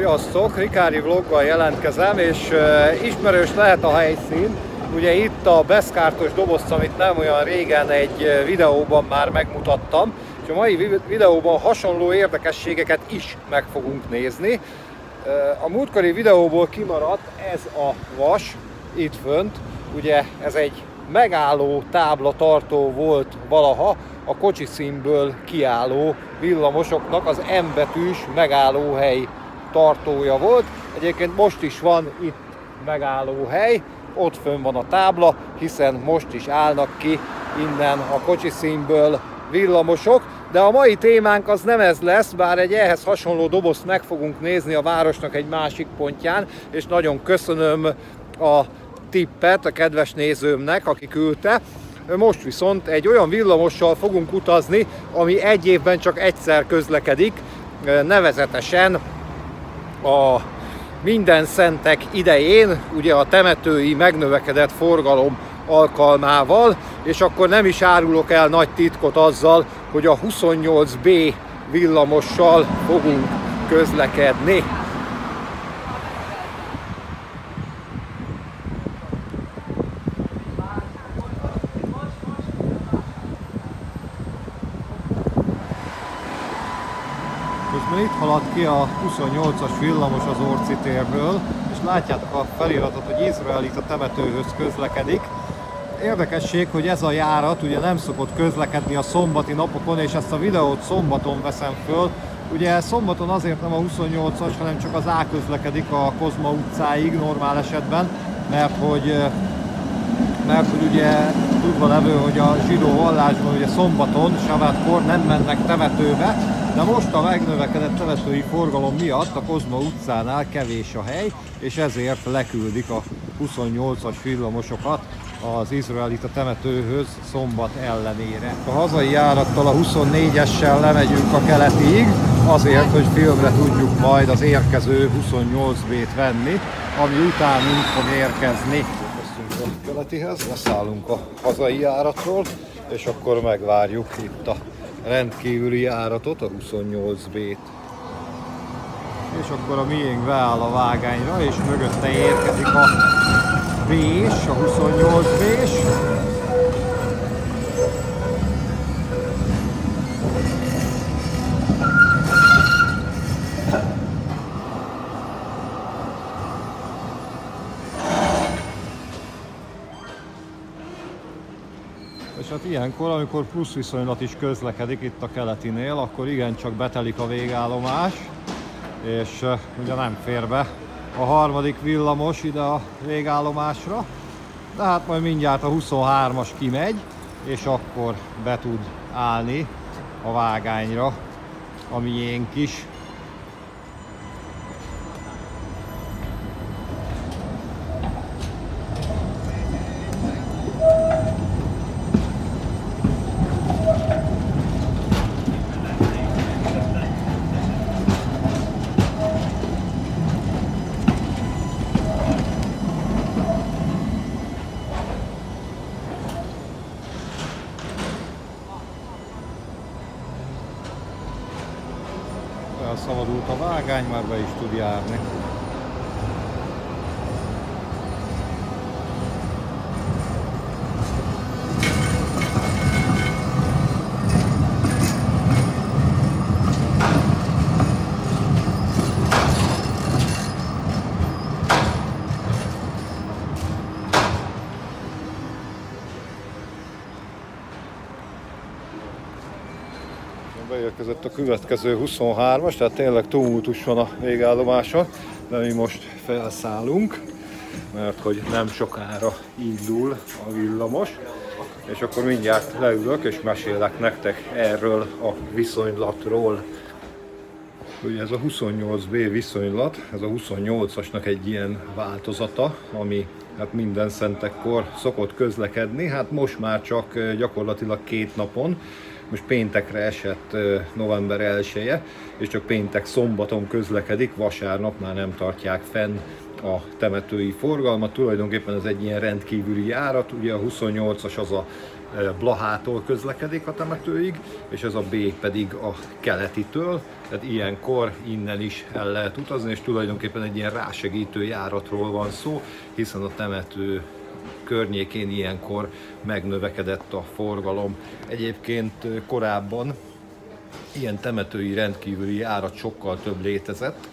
Sziasztok! Rikári vloggal jelentkezem, és ismerős lehet a helyszín. Ugye itt a beszkártos dobozt, amit nem olyan régen egy videóban már megmutattam, és a mai videóban hasonló érdekességeket is meg fogunk nézni. A múltkori videóból kimaradt ez a vas itt fönt. Ugye ez egy megálló táblatartó volt valaha, a kocsiszínből kiálló villamosoknak az M betűs megállóhely tartója volt. Egyébként most is van itt megállóhely, ott fönn van a tábla, hiszen most is állnak ki innen a kocsiszínből villamosok. De a mai témánk az nem ez lesz, bár egy ehhez hasonló dobozt meg fogunk nézni a városnak egy másik pontján, és nagyon köszönöm a tippet a kedves nézőmnek, aki küldte. Most viszont egy olyan villamossal fogunk utazni, ami egy évben csak egyszer közlekedik, nevezetesen a Mindenszentek idején, ugye a temetői megnövekedett forgalom alkalmával, és akkor nem is árulok el nagy titkot azzal, hogy a 28B villamossal fogunk közlekedni. Közben itt halad ki a 28-as villamos az Orci térből, és látjátok a feliratot, hogy izraelita temetőhöz közlekedik. Érdekesség, hogy ez a járat ugye nem szokott közlekedni a szombati napokon, és ezt a videót szombaton veszem föl. Ugye szombaton azért nem a 28-as, hanem csak az A közlekedik a Kozma utcáig normál esetben, mert hogy ugye tudva levő, hogy a zsidó vallásban ugye szombaton, savátkor nem mennek temetőbe, de most a megnövekedett temetői forgalom miatt a Kozma utcánál kevés a hely, és ezért leküldik a 28-as villamosokat az izraelita temetőhöz szombat ellenére. A hazai járattal a 24-essel lemegyünk a Keletiig, azért, hogy filmre tudjuk majd az érkező 28B-t venni, ami utánunk fog érkezni. A Keletihez, leszállunk a hazai járatról, és akkor megvárjuk itt a rendkívüli járatot, a 28B-t. És akkor a miénk beáll a vágányra, és mögötte érkezik a B-s, a 28B-s. És hát ilyenkor, amikor plusz viszonylat is közlekedik itt a Keletinél, akkor igencsak betelik a végállomás, és ugye nem fér be a harmadik villamos ide a végállomásra, de hát majd mindjárt a 23-as kimegy, és akkor be tud állni a vágányra a miénk is. Elszabadult a vágány, már be is tud járni. Beérkezett a következő 23-as, tehát tényleg tumultus van a végállomáson, de mi most felszállunk, mert hogy nem sokára indul a villamos, és akkor mindjárt leülök és mesélek nektek erről a viszonylatról. Ugye ez a 28B viszonylat, ez a 28-asnak egy ilyen változata, ami hát Mindenszentekkor szokott közlekedni, hát most már csak gyakorlatilag 2 napon. Most péntekre esett november 1-je, és csak péntek szombaton közlekedik, vasárnap már nem tartják fenn a temetői forgalmat. Tulajdonképpen ez egy ilyen rendkívüli járat, ugye a 28-as az a Blahától közlekedik a temetőig, és ez a B pedig a keletitől, tehát ilyenkor innen is el lehet utazni, és tulajdonképpen egy ilyen rásegítő járatról van szó, hiszen a temető környékén ilyenkor megnövekedett a forgalom. Egyébként korábban ilyen temetői rendkívüli járat sokkal több létezett,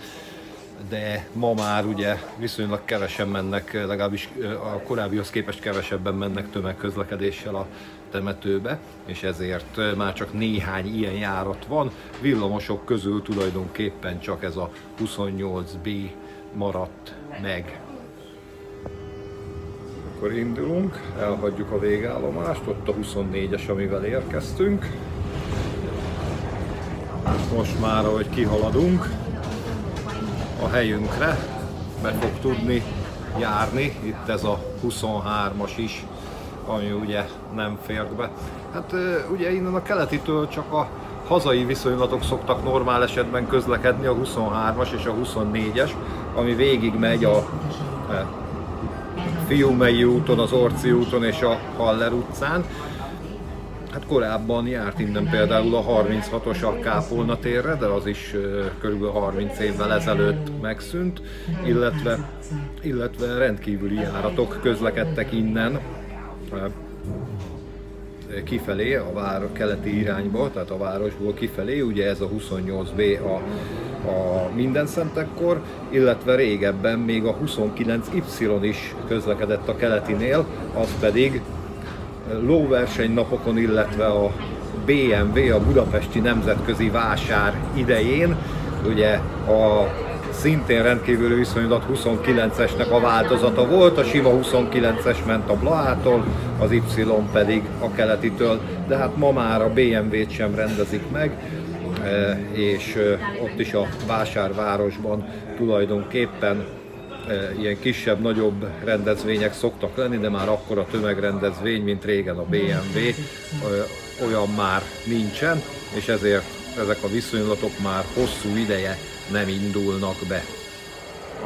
de ma már ugye viszonylag kevesen mennek, legalábbis a korábbihoz képest kevesebben mennek tömegközlekedéssel a temetőbe, és ezért már csak néhány ilyen járat van. Villamosok közül tulajdonképpen csak ez a 28B maradt meg. Akkor indulunk, elhagyjuk a végállomást, ott a 24-es, amivel érkeztünk. Most már, ahogy kihaladunk a helyünkre, be fog tudni járni, itt ez a 23-as is, ami ugye nem fért be. Hát ugye innen a keletitől csak a hazai viszonylatok szoktak normál esetben közlekedni, a 23-as és a 24-es, ami végig megy a Fiumei úton, az Orci úton és a Haller utcán. Hát korábban járt innen például a 36-os a Kápolna térre, de az is körülbelül 30 évvel ezelőtt megszűnt, illetve rendkívüli járatok közlekedtek innen kifelé, a keleti irányba, tehát a városból kifelé, ugye ez a 28B a Mindenszentekkor, illetve régebben még a 29Y is közlekedett a keletinél, az pedig lóversenynapokon, illetve a BMW, a Budapesti Nemzetközi Vásár idején, ugye a szintén rendkívüli viszonylat 29-esnek a változata volt, a sima 29-es ment a Blahától, az Y pedig a keletitől, de hát ma már a BMW-t sem rendezik meg, és ott is a vásárvárosban tulajdonképpen ilyen kisebb-nagyobb rendezvények szoktak lenni, de már akkor a tömegrendezvény, mint régen a BMW, olyan már nincsen, és ezért ezek a viszonylatok már hosszú ideje nem indulnak be.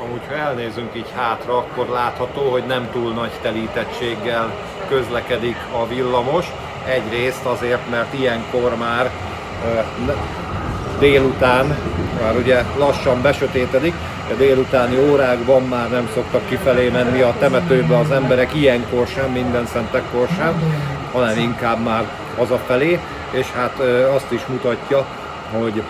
Amúgy, ha elnézünk így hátra, akkor látható, hogy nem túl nagy telítettséggel közlekedik a villamos. Egyrészt azért, mert ilyenkor már délután, már ugye lassan besötétedik, de délutáni órákban már nem szoktak kifelé menni a temetőbe az emberek, ilyenkor sem, Mindenszentekkor sem, hanem inkább már hazafelé, és hát azt is mutatja, hogy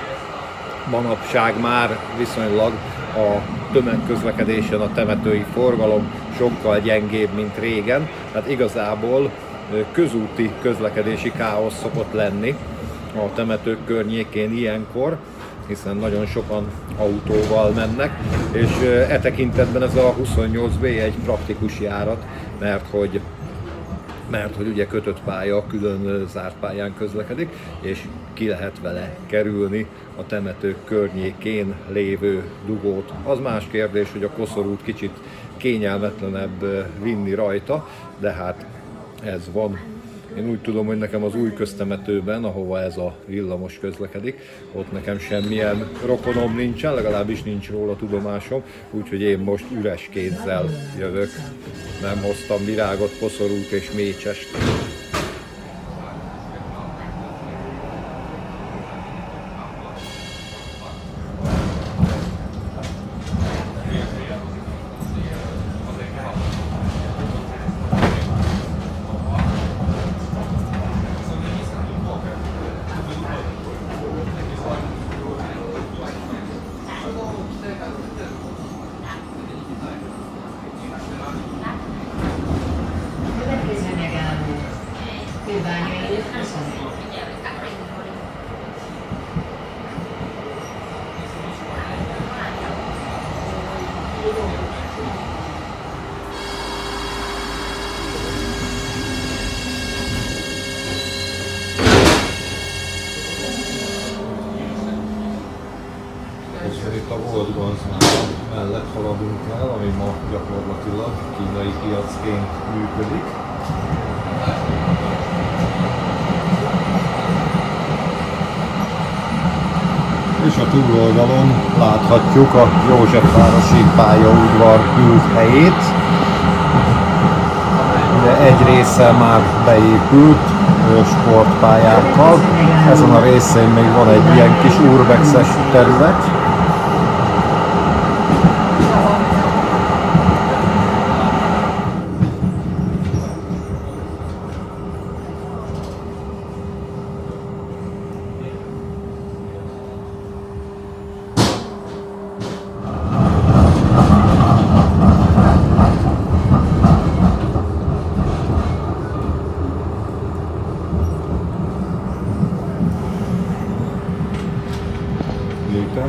manapság már viszonylag a tömegközlekedésen a temetői forgalom sokkal gyengébb, mint régen. Hát igazából közúti közlekedési káosz szokott lenni a temetők környékén ilyenkor, hiszen nagyon sokan autóval mennek, és e tekintetben ez a 28B egy praktikus járat, mert hogy ugye kötött pálya, külön zárt pályán közlekedik, és ki lehet vele kerülni a temetők környékén lévő dugót. Az más kérdés, hogy a koszorút kicsit kényelmetlenebb vinni rajta, de hát ez van. Én úgy tudom, hogy nekem az új köztemetőben, ahova ez a villamos közlekedik, ott nekem semmilyen rokonom nincsen, legalábbis nincs róla tudomásom, úgyhogy én most üres kézzel jövök. Nem hoztam virágot, koszorút és mécsest. Itt a Volt González mellett haladunk el, ami ma gyakorlatilag kínai piacként működik. És a túloldalon láthatjuk a Józsefvárosi pályaudvar ülthelyét. De egy része már beépült sportpályákkal. Ezen a részén még van egy ilyen kis urbexes terület.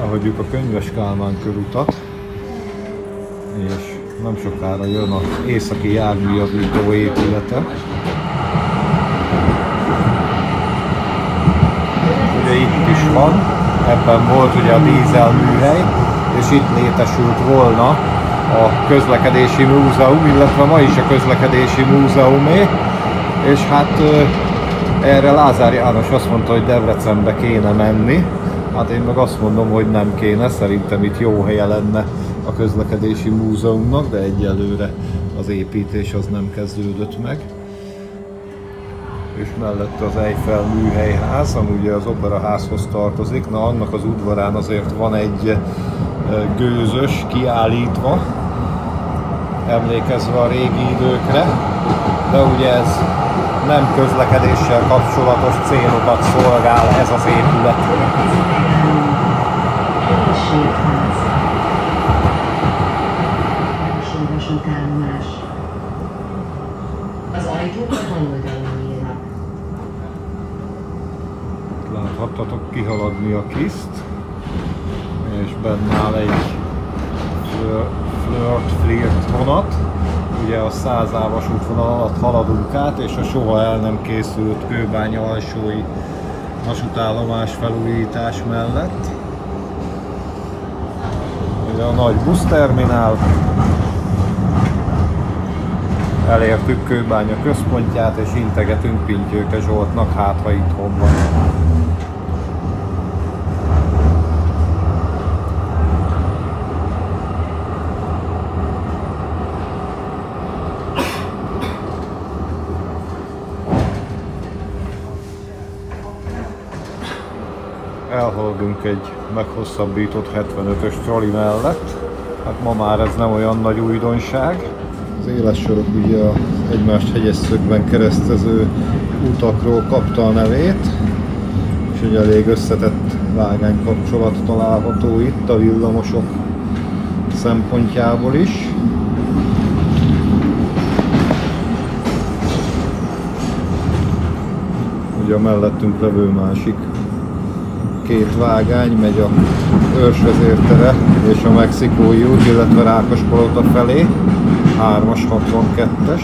Elhagyjuk a Könyves Kálmán körutat, és nem sokára jön az északi járműjavító épülete. Ugye itt is van, ebben volt ugye a dízelműhely, és itt létesült volna a közlekedési múzeum, illetve ma is a közlekedési múzeumé, és hát erre Lázár János azt mondta, hogy Debrecenbe kéne menni. Hát én meg azt mondom, hogy nem kéne, szerintem itt jó helye lenne a közlekedési múzeumnak, de egyelőre az építés az nem kezdődött meg. És mellette az Eiffel műhelyház, ami ugye az operaházhoz tartozik, na annak az udvarán azért van egy gőzös kiállítva, emlékezve a régi időkre, de ugye ez nem közlekedéssel kapcsolatos célokat szolgál ez az épület. Az ajtók a bal oldalon nyílnak. Láthattatok kihaladni a Kiszt, és benne áll egy Flirt vonat. Ugye a 100A vasútvonal alatt haladunk át, és a soha el nem készült Kőbánya alsói vasútállomás felújítás mellett. Ugye a nagy buszterminál. Elértük Kőbánya központját, és integetünk Pintyőke Zsoltnak, hát ha itthon van. Elhaladunk egy meghosszabbított 75-ös troli mellett. Hát ma már ez nem olyan nagy újdonság. Az éles sorok ugye az egymást hegyes szögben keresztező utakról kapta a nevét, és egy elég összetett vágánykapcsolat található itt a villamosok szempontjából is. Ugye a mellettünk levő másik két vágány megy a Őrsvezértere és a Mexikói út, illetve Rákospalota felé, 3-as, 62-es.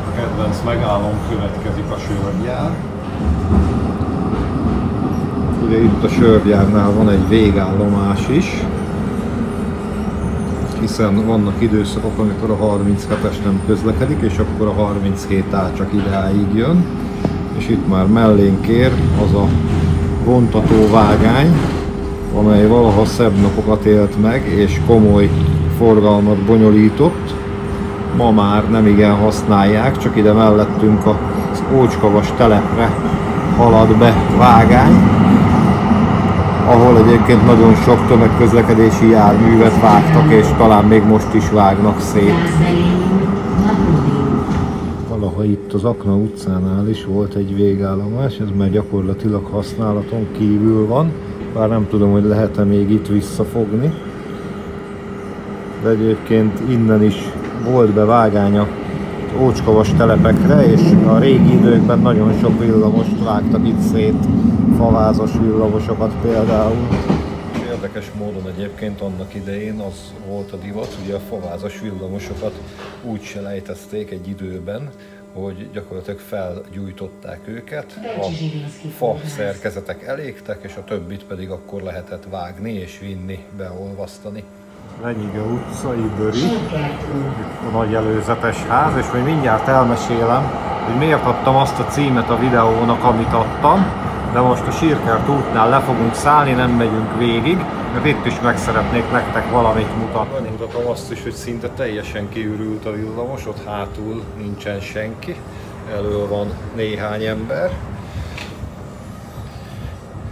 A kedvenc megállom következik, a Sörgyár. Ugye itt a Sörgyárnál van egy végállomás is, hiszen vannak időszakok, amikor a 37-es nem közlekedik, és akkor a 37A csak idáig jön. És itt már mellénk ér az a vontató vágány, amely valaha szebb napokat élt meg, és komoly forgalmat bonyolított. Ma már nem igen használják, csak ide mellettünk az Ócskavas telepre halad be vágány, ahol egyébként nagyon sok tömegközlekedési járművet vágtak, és talán még most is vágnak szét. Valaha itt az Akna utcánál is volt egy végállomás, ez már gyakorlatilag használaton kívül van, bár nem tudom, hogy lehet-e még itt visszafogni. De egyébként innen is volt bevágány az Ócskavas telepekre, és a régi időkben nagyon sok villamost vágtak itt szét, favázas villamosokat például. Érdekes módon egyébként annak idején az volt a divat, ugye a favázas villamosokat úgy se lejtezték egy időben, hogy gyakorlatilag felgyújtották őket, a fa szerkezetek elégtek, és a többit pedig akkor lehetett vágni és vinni, beolvasztani. Lenyige utcai Böri, a nagy előzetes ház, és még mindjárt elmesélem, hogy miért adtam azt a címet a videónak, amit adtam, de most a Sirkert útnál le fogunk szállni, nem megyünk végig, mert itt is meg szeretnék nektek valamit mutatni. Megmutatom azt is, hogy szinte teljesen kiürült a villamos, ott hátul nincsen senki, elől van néhány ember.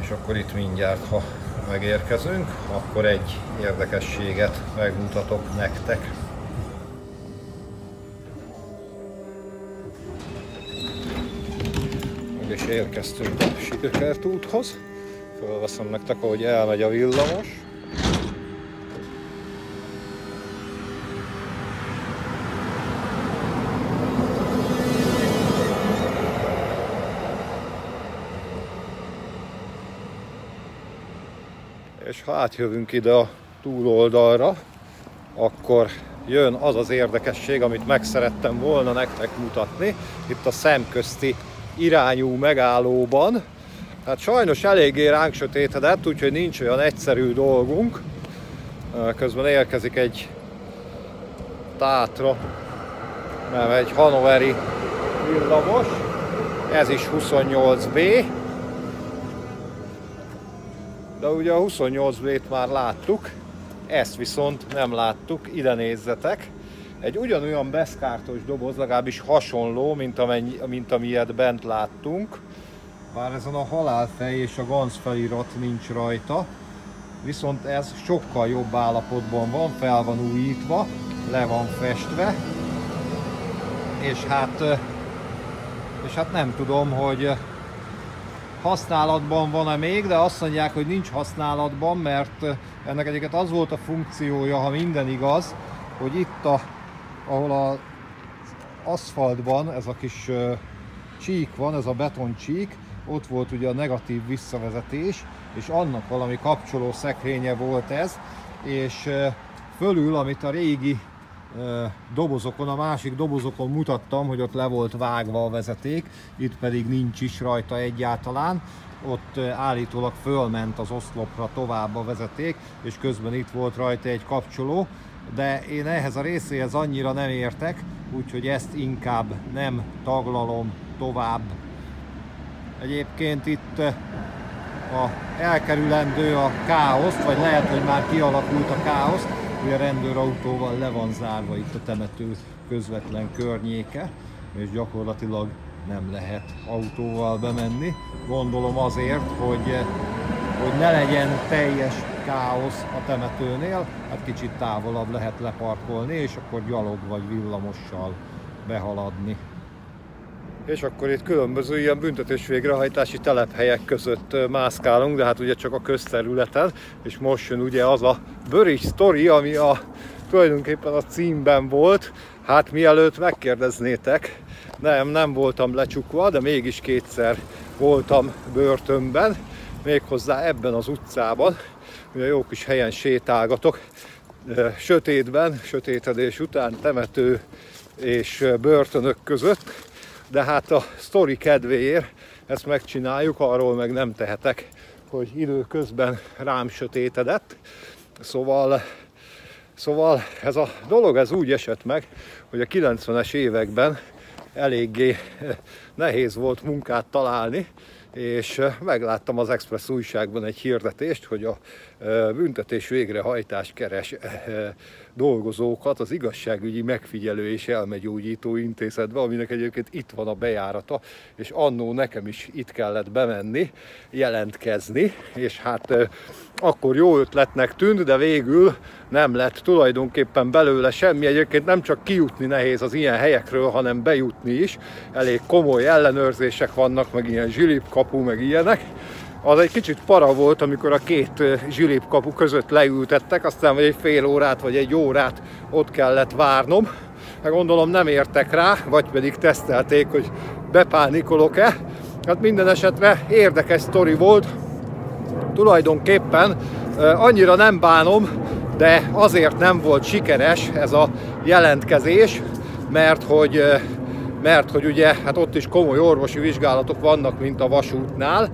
És akkor itt mindjárt, ha megérkezünk, akkor egy érdekességet megmutatok nektek. Meg is érkeztünk a Siekert úthoz. Fölveszem nektek, ahogy elmegy a villamos. És ha átjövünk ide a túloldalra, akkor jön az az érdekesség, amit meg szerettem volna nektek mutatni. Itt a szemközti irányú megállóban. Hát sajnos eléggé ránk sötétedett, úgyhogy nincs olyan egyszerű dolgunk. Közben érkezik egy Tátra, nem, egy hannoveri villamos. Ez is 28B. De ugye a 28B-t már láttuk, ezt viszont nem láttuk, ide nézzetek. Egy ugyanolyan beszkártos doboz, legalábbis hasonló, mint amilyet bent láttunk. Bár ezen a halálfej és a Ganz felirat nincs rajta, viszont ez sokkal jobb állapotban van, fel van újítva, le van festve, és hát nem tudom, hogy használatban van-e még, de azt mondják, hogy nincs használatban, mert ennek egyébként az volt a funkciója, ha minden igaz, hogy itt, ahol az aszfaltban ez a kis csík van, ez a betoncsík, ott volt ugye a negatív visszavezetés, és annak valami kapcsoló szekrénye volt ez, és fölül, amit a régi dobozokon, a másik dobozokon mutattam, hogy ott le volt vágva a vezeték, itt pedig nincs is rajta egyáltalán. Ott állítólag fölment az oszlopra tovább a vezeték, és közben itt volt rajta egy kapcsoló, de én ehhez a részéhez annyira nem értek, úgyhogy ezt inkább nem taglalom tovább. Egyébként itt elkerülendő a káoszt, vagy lehet, hogy már kialakult a káosz, hogy a rendőrautóval le van zárva itt a temető közvetlen környéke, és gyakorlatilag nem lehet autóval bemenni. Gondolom azért, hogy ne legyen teljes káosz a temetőnél, hát kicsit távolabb lehet leparkolni, és akkor gyalog vagy villamossal behaladni. És akkor itt különböző ilyen büntetés végrehajtási telephelyek között mászkálunk, de hát ugye csak a közterületen, és most jön ugye az a bőris sztori, ami tulajdonképpen a címben volt. Hát mielőtt megkérdeznétek, nem voltam lecsukva, de mégis kétszer voltam börtönben, méghozzá ebben az utcában, ugye jó kis helyen sétálgatok, sötétben, sötétedés után temető és börtönök között. De hát a sztori kedvéért ezt megcsináljuk, arról meg nem tehetek, hogy időközben rám sötétedett. Szóval ez a dolog ez úgy esett meg, hogy a 90-es években eléggé nehéz volt munkát találni, és megláttam az Express újságban egy hirdetést, hogy a büntetés végrehajtás keres dolgozókat az igazságügyi megfigyelő és elmegyógyító intézetbe, aminek egyébként itt van a bejárata, és annó nekem is itt kellett bemenni, jelentkezni, és hát akkor jó ötletnek tűnt, de végül nem lett tulajdonképpen belőle semmi. Egyébként nem csak kijutni nehéz az ilyen helyekről, hanem bejutni is. Elég komoly ellenőrzések vannak, meg ilyen zsilipkapu, meg ilyenek. Az egy kicsit para volt, amikor a két zsilipkapu között leültettek, aztán vagy egy fél órát, vagy egy órát ott kellett várnom. Gondolom nem értek rá, vagy pedig tesztelték, hogy bepánikolok-e. Hát minden esetre érdekes sztori volt. Tulajdonképpen annyira nem bánom, de azért nem volt sikeres ez a jelentkezés, mert hogy ugye hát ott is komoly orvosi vizsgálatok vannak, mint a vasútnál,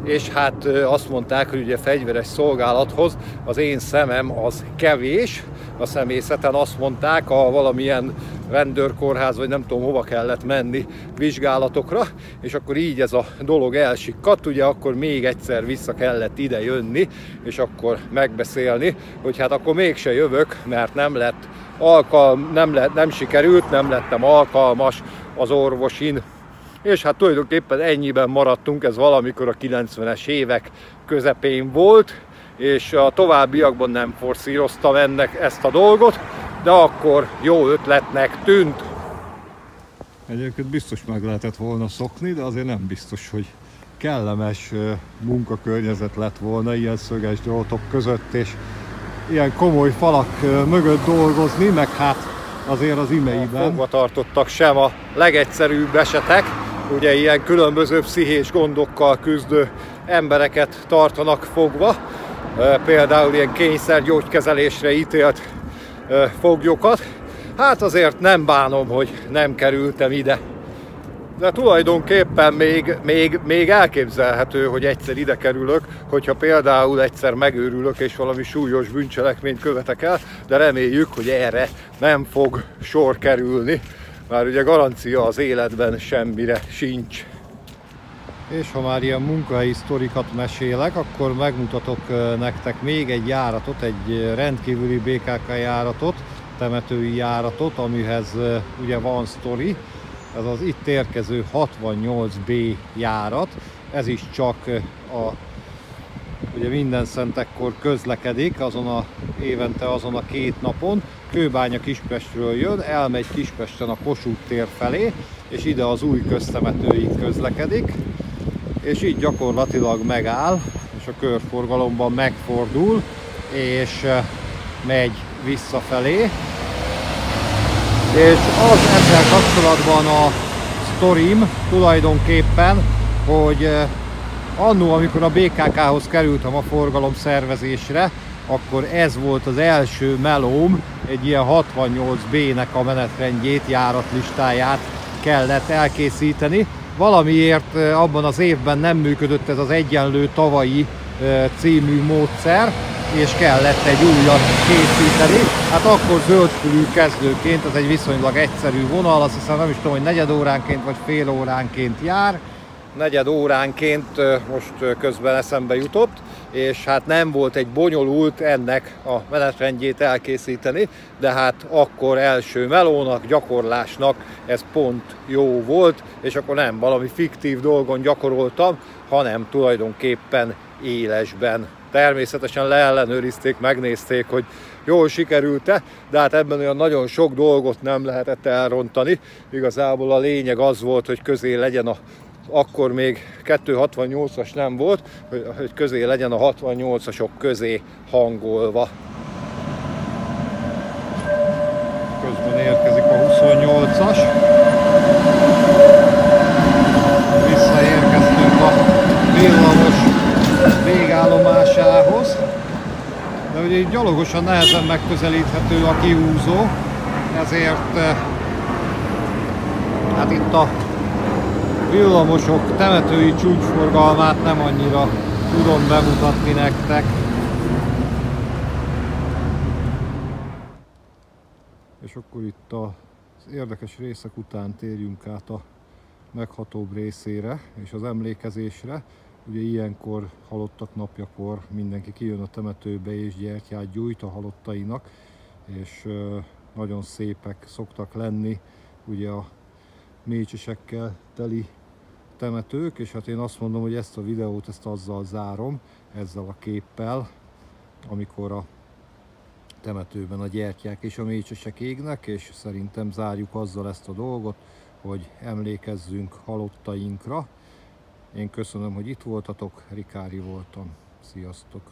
és hát azt mondták, hogy ugye fegyveres szolgálathoz az én szemem az kevés. A személyzeten azt mondták, a valamilyen rendőrkórház, vagy nem tudom hova kellett menni vizsgálatokra, és akkor így ez a dolog elsikkadt, ugye akkor még egyszer vissza kellett ide jönni, és akkor megbeszélni, hogy hát akkor mégse jövök, mert nem lett nem sikerült, nem lettem alkalmas az orvosin. És hát tulajdonképpen ennyiben maradtunk, ez valamikor a 90-es évek közepén volt, és a továbbiakban nem forszíroztam ezt a dolgot, de akkor jó ötletnek tűnt. Egyébként biztos meg lehetett volna szokni, de azért nem biztos, hogy kellemes munkakörnyezet lett volna ilyen szöges drótok között, és ilyen komoly falak mögött dolgozni, meg hát azért az imeiben fogva tartottak sem a legegyszerűbb esetek. Ugye ilyen különböző pszichés gondokkal küzdő embereket tartanak fogva, például ilyen kényszergyógykezelésre ítélt foglyokat. Hát azért nem bánom, hogy nem kerültem ide. De tulajdonképpen még elképzelhető, hogy egyszer ide kerülök, hogyha például egyszer megőrülök és valami súlyos bűncselekményt követek el, de reméljük, hogy erre nem fog sor kerülni, már ugye garancia az életben semmire sincs. És ha már ilyen munkahelyi sztorikat mesélek, akkor megmutatok nektek még egy járatot, egy rendkívüli BKK járatot, temetői járatot, amihez ugye van sztori. Ez az itt érkező 68B járat, ez is csak ugye Mindenszentekkor közlekedik, évente azon a 2 napon. Kőbánya-Kispestről jön, elmegy Kispesten a Kossuth tér felé, és ide az új köztemetőig közlekedik, és így gyakorlatilag megáll, és a körforgalomban megfordul, és megy visszafelé. És az ezzel kapcsolatban a sztorim tulajdonképpen, hogy annó, amikor a BKK-hoz kerültem a forgalomszervezésre, akkor ez volt az első melóm, egy ilyen 68B-nek a menetrendjét, járatlistáját kellett elkészíteni. Valamiért abban az évben nem működött ez az egyenlő tavalyi című módszer, és kellett egy újat készíteni. Hát akkor zöldfülű kezdőként, ez egy viszonylag egyszerű vonal, azt hiszem nem is tudom, hogy negyed óránként vagy fél óránként jár. Negyed óránként most közben eszembe jutott, és hát nem volt egy bonyolult ennek a menetrendjét elkészíteni, de hát akkor első melónak, gyakorlásnak ez pont jó volt, és akkor nem valami fiktív dolgon gyakoroltam, hanem tulajdonképpen élesben. Természetesen leellenőrizték, megnézték, hogy jól sikerült-e, de hát ebben olyan nagyon sok dolgot nem lehetett elrontani. Igazából a lényeg az volt, hogy közé legyen akkor még 268-as nem volt, hogy közé legyen a 68-asok közé hangolva. Közben érkezik a 28-as. Visszaérkeztünk a villamos végállomásához. De ugye így gyalogosan nehezen megközelíthető a kihúzó, ezért hát itt a villamosok temetői csúcsforgalmát nem annyira tudom bemutatni nektek. És akkor itt az érdekes részek után térjünk át a meghatóbb részére és az emlékezésre. Ugye ilyenkor, halottak napjakor mindenki kijön a temetőbe és gyertyát gyújt a halottainak, és nagyon szépek szoktak lenni ugye a mécsesekkel teli temetők, és hát én azt mondom, hogy ezt a videót azzal zárom, ezzel a képpel, amikor a temetőben a gyertyák és a mécsesek égnek, és szerintem zárjuk azzal ezt a dolgot, hogy emlékezzünk halottainkra. Én köszönöm, hogy itt voltatok, Rikári voltam. Sziasztok!